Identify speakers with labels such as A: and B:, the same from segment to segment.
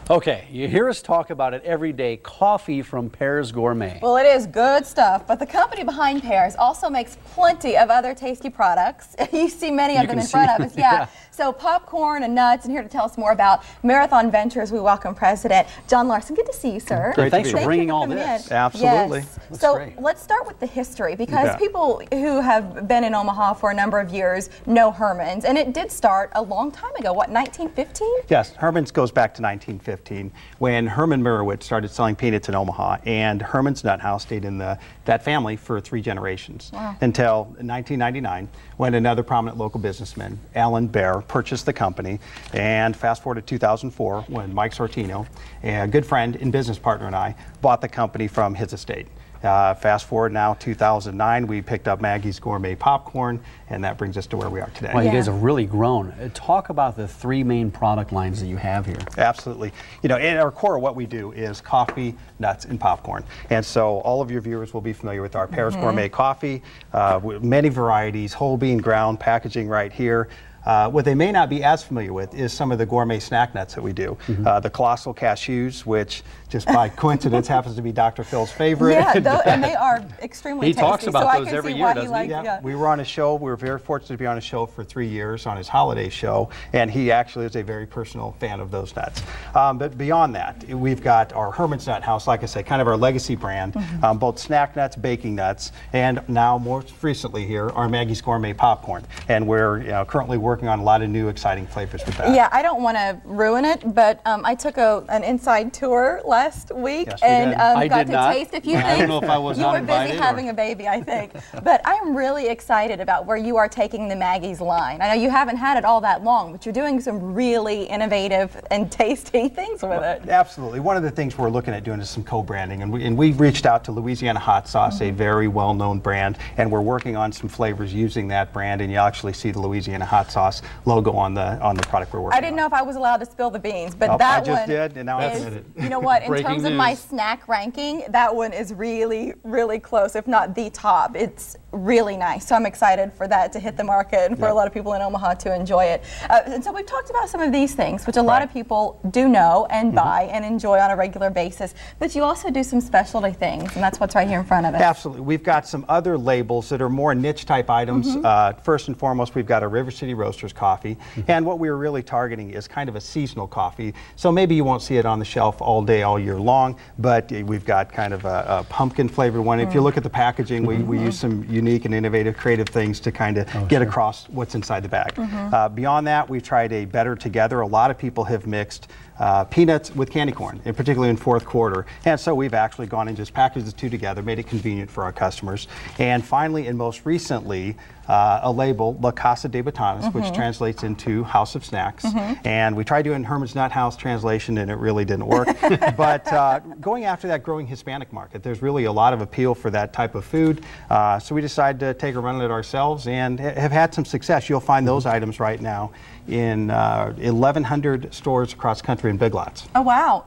A: Okay, you hear us talk about it every day, coffee from Pears Gourmet.
B: Well, it is good stuff, but the company behind Pears also makes plenty of other tasty products. You see many of them in front of us. Yeah. So popcorn and nuts, and here to tell us more about Marathon Ventures, we welcome President John Larson. Good to see you, sir.
A: Great. Thanks for bringing all this.
C: Absolutely.
B: Yes. So let's start with the history, because people who have been in Omaha for a number of years know Herman's, and it did start a long time ago. What, 1915?
C: Yes, Herman's goes back to 1915 when Herman Merowitz started selling peanuts in Omaha, and Herman's Nut House stayed in that family for 3 generations until 1999 when another prominent local businessman, Alan Baer, purchased the company. And fast forward to 2004 when Mike Sortino, a good friend and business partner, and I bought the company from his estate. Fast forward now, 2009, we picked up Maggie's Gourmet Popcorn, and that brings us to where we are today.
A: Well, you guys have really grown. Talk about the 3 main product lines that you have here.
C: Absolutely. You know, at our core, what we do is coffee, nuts, and popcorn. And so all of your viewers will be familiar with our Pears Gourmet coffee, with many varieties, whole bean ground, packaging right here. What they may not be as familiar with is some of the gourmet snack nuts that we do. The Colossal Cashews, which just by coincidence happens to be Dr. Phil's favorite.
B: Yeah, and they are extremely tasty.
A: He talks about
B: so
A: those every year, doesn't he?
C: Yeah. We were on a show. We were very fortunate to be on a show for 3 years on his holiday show, and he actually is a very personal fan of those nuts. But beyond that, we've got our Herman's Nut House, like I say, kind of our legacy brand, both snack nuts, baking nuts, and now most recently here, our Maggie's Gourmet Popcorn. And we're currently working on a lot of new exciting flavors with that.
B: Yeah, I don't want to ruin it, but I took an inside tour last week and got to taste a few things.
A: I don't know if I was not invited.
B: You were busy having a baby, I think. But I'm really excited about where you are taking the Maggie's line. I know you haven't had it all that long, but you're doing some really innovative and tasty things with it.
C: Absolutely. One of the things we're looking at doing is some co-branding, and we reached out to Louisiana Hot Sauce, a very well-known brand, and we're working on some flavors using that brand, and you actually see the Louisiana Hot Sauce logo on the product we're working on.
B: I didn't know if I was allowed to spill the beans, but that
C: I just did, and now I admit it.
B: You know what? In terms of my snack ranking, that one is really, really close, if not the top. It's really nice. So I'm excited for that to hit the market and for a lot of people in Omaha to enjoy it. And so we've talked about some of these things, which a lot of people do know and buy and enjoy on a regular basis. But you also do some specialty things, and that's what's right here in front of us.
C: Absolutely. We've got some other labels that are more niche type items. First and foremost, we've got a River City Roasters coffee. And what we're really targeting is kind of a seasonal coffee. So maybe you won't see it on the shelf all day, all year long, but we've got kind of a pumpkin flavored one. If you look at the packaging, we use some unique and innovative, creative things to kind of get across what's inside the bag. Beyond that, we've tried a Better Together. A lot of people have mixed peanuts with candy corn, and particularly in fourth quarter. And so we've actually gone and just packaged the 2 together, made it convenient for our customers. And finally, and most recently, a label, La Casa de Botanas, which translates into House of Snacks. And we tried doing Herman's Nut House translation, and it really didn't work. But going after that growing Hispanic market, there's really a lot of appeal for that type of food. So we decided to take a run at it ourselves and have had some success. You'll find those items right now in 1,100 stores across the country in Big Lots.
B: Oh, wow.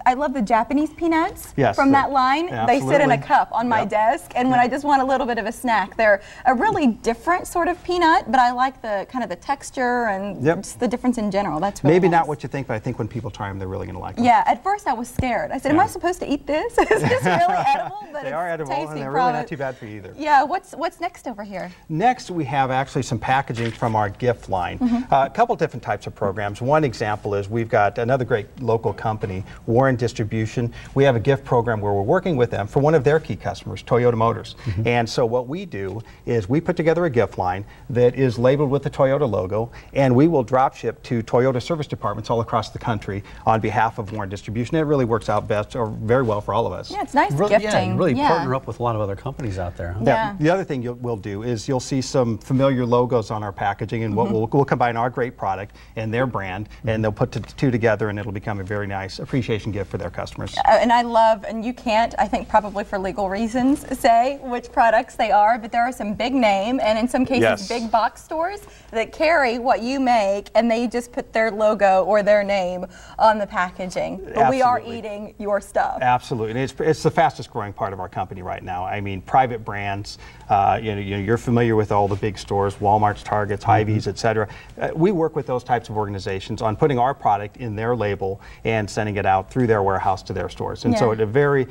B: I love the Japanese peanuts from that line. They sit in a cup on my desk, and when I just want a little bit of a snack, they're a really different sort of peanut, but I like the kind of the texture and just the difference in general. That's really
C: maybe
B: nice.
C: not what you think, but I think when people try them, they're really going to like them.
B: Yeah, at first I was scared. I said, am I supposed to eat this? Is this really edible? But
C: they are edible,
B: tasty,
C: and they're really not too bad for you either.
B: Yeah, what's next over here?
C: Next, we have actually some packaging from our gift line. A couple different types of programs. One example is we've got another great local company, Warren Distribution. We have a gift program where we're working with them for one of their key customers, Toyota Motors. And so what we do is we put together a gift line that is labeled with the Toyota logo, and we will drop ship to Toyota service departments all across the country on behalf of Warren Distribution. It really works out best, or very well for all of us.
B: Yeah, it's nice
A: really,
B: gifting.
A: Yeah, you really partner up with a lot of other companies out there.
C: Yeah. The other thing we'll do is you'll see some familiar logos on our packaging, and we'll combine our great product and their brand, and they'll put the 2 together, and it'll become a very nice appreciation gift for their customers.
B: And I love, and you can't, I think probably for legal reasons, say which products they are, but there are some big name and in some cases
C: Yes.
B: big box stores that carry what you make, and they just put their logo or their name on the packaging. But we are
C: Absolutely.
B: eating your stuff.
C: Absolutely, and it's the fastest growing part of our company right now. I mean, private brands. You're familiar with all the big stores, Walmart's, Targets, Hy-Vee's, et cetera. We work with those types of organizations on putting our product in their label and sending it out through their warehouse to their stores. And so it's a very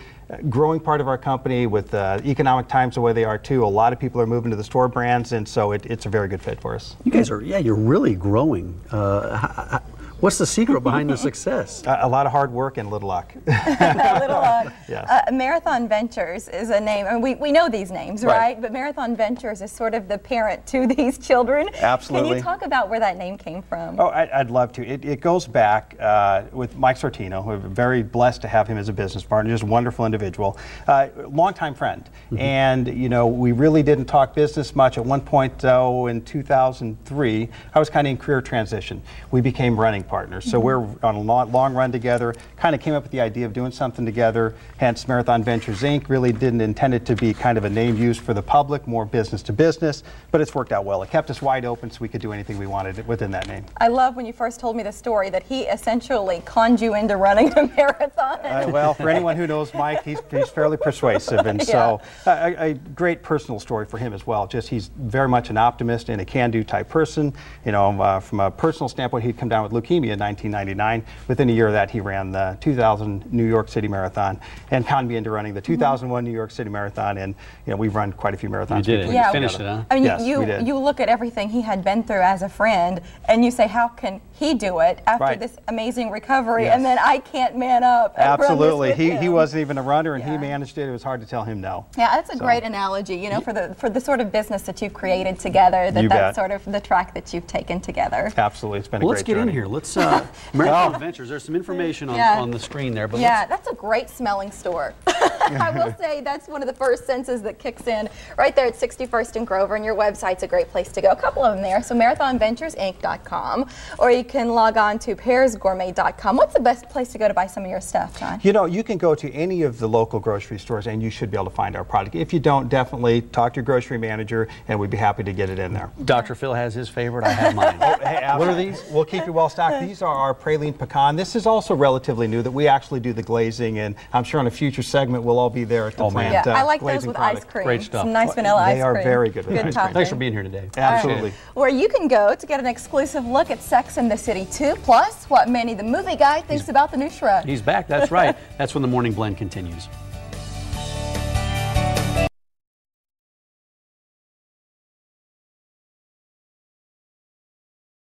C: growing part of our company with economic times the way they are too. A lot of people are moving to the store brands, and so it's a very good fit for us.
A: You guys are, you're really growing. What's the secret behind the success?
C: A lot of hard work and a little luck.
B: Yes. Marathon Ventures is a name, and we know these names, right? But Marathon Ventures is sort of the parent to these children.
C: Absolutely.
B: Can you talk about where that name came from?
C: Oh, I'd love to. It goes back with Mike Sortino. We're very blessed to have him as a business partner, just a wonderful individual, longtime friend. And, we really didn't talk business much. At one point, though, in 2003, I was kind of in career transition. We became running partners. So we're on a long run together, kind of came up with the idea of doing something together, hence Marathon Ventures Inc. Really didn't intend it to be kind of a name used for the public, more business to business, but it's worked out well. It kept us wide open so we could do anything we wanted within that name.
B: I love when you first told me the story that he essentially conned you into running a marathon.
C: Well, for anyone who knows Mike, he's fairly persuasive, and so a great personal story for him as well. Just he's very much an optimist and a can-do type person. From a personal standpoint, he'd come down with leukemia in 1999. Within a year of that, he ran the 2000 New York City Marathon and conned me into running the 2001 New York City Marathon. And we've run quite a few marathons.
A: You did it.
B: Yeah,
A: You finished it, huh?
B: I mean,
C: Yes, we did.
B: you look at everything he had been through as a friend, and you say, how can he do it after this amazing recovery?
C: Yes.
B: And then I can't man up. And
C: Absolutely.
B: Run this with
C: He
B: him.
C: wasn't even a runner, and he managed it. It was hard to tell him no.
B: Yeah, that's a great analogy, for the sort of business that you've created together,
C: You bet.
B: that's sort of the track that you've taken together.
C: Absolutely. It's been
A: Well,
C: a
A: let's
C: great
A: get
C: journey.
A: in here. Let's Marathon Adventures. There's some information on the screen there. But
B: That's a great smelling store. I will say that's one of the first senses that kicks in right there at 61st and Grover, and your website's a great place to go. A couple of them there. So marathonventuresinc.com, or you can log on to pearsgourmet.com. What's the best place to go to buy some of your stuff, John?
C: You can go to any of the local grocery stores and you should be able to find our product. If you don't, definitely talk to your grocery manager and we'd be happy to get it in there.
A: Dr. Phil has his favorite. I have mine.
C: What are these? We'll keep you well stocked. These are our praline pecan. This is also relatively new that we actually do the glazing, and I'm sure in a future segment we'll all be there at the plant.
B: Yeah, I like those
C: glazing
B: with
C: product.
B: ice cream.
A: Great stuff.
B: Some nice vanilla ice cream.
C: They are very good with ice cream.
B: topping.
A: Thanks for being here today.
C: Absolutely.
B: Where you can go to get an exclusive look at Sex and the City 2, plus what Manny the movie guy thinks about the new Shrek.
A: He's back. That's right. That's when the Morning Blend continues.